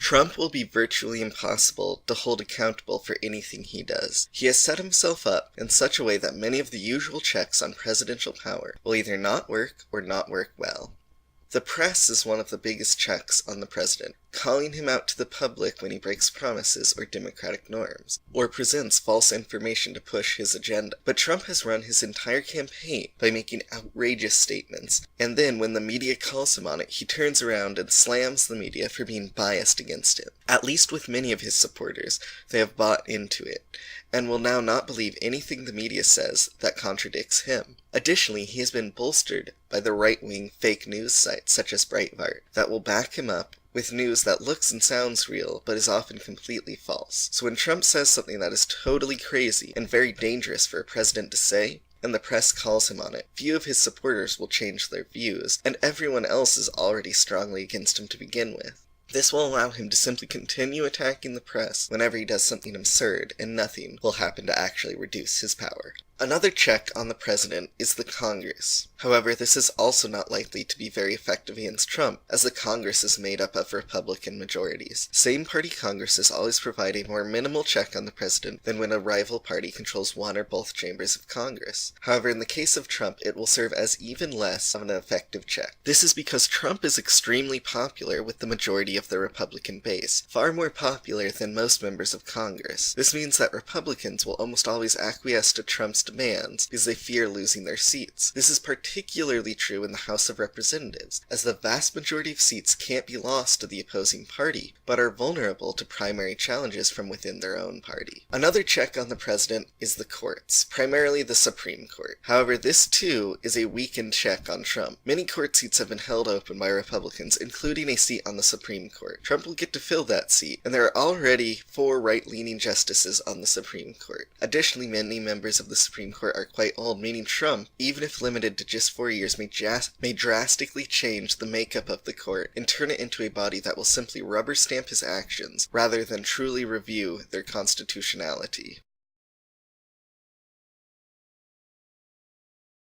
Trump will be virtually impossible to hold accountable for anything he does. He has set himself up in such a way that many of the usual checks on presidential power will either not work or not work well. The press is one of the biggest checks on the president, calling him out to the public when he breaks promises or democratic norms, or presents false information to push his agenda. But Trump has run his entire campaign by making outrageous statements, and then when the media calls him on it, he turns around and slams the media for being biased against him. At least with many of his supporters, they have bought into it, and will now not believe anything the media says that contradicts him. Additionally, he has been bolstered by the right-wing fake news sites such as Breitbart that will back him up with news that looks and sounds real, but is often completely false. So when Trump says something that is totally crazy and very dangerous for a president to say, and the press calls him on it, few of his supporters will change their views, and everyone else is already strongly against him to begin with. This will allow him to simply continue attacking the press whenever he does something absurd, and nothing will happen to actually reduce his power. Another check on the president is the Congress. However, this is also not likely to be very effective against Trump, as the Congress is made up of Republican majorities. Same-party Congresses always provide a more minimal check on the president than when a rival party controls one or both chambers of Congress. However, in the case of Trump, it will serve as even less of an effective check. This is because Trump is extremely popular with the majority of the Republican base, far more popular than most members of Congress. This means that Republicans will almost always acquiesce to Trump's demands because they fear losing their seats. This is particularly true in the House of Representatives, as the vast majority of seats can't be lost to the opposing party, but are vulnerable to primary challenges from within their own party. Another check on the president is the courts, primarily the Supreme Court. However, this too is a weakened check on Trump. Many court seats have been held open by Republicans, including a seat on the Supreme Court. Trump will get to fill that seat, and there are already 4 right-leaning justices on the Supreme Court. Additionally, many members of the Supreme Court are quite old, meaning Trump, even if limited to just 4 years, may drastically change the makeup of the court and turn it into a body that will simply rubber stamp his actions rather than truly review their constitutionality.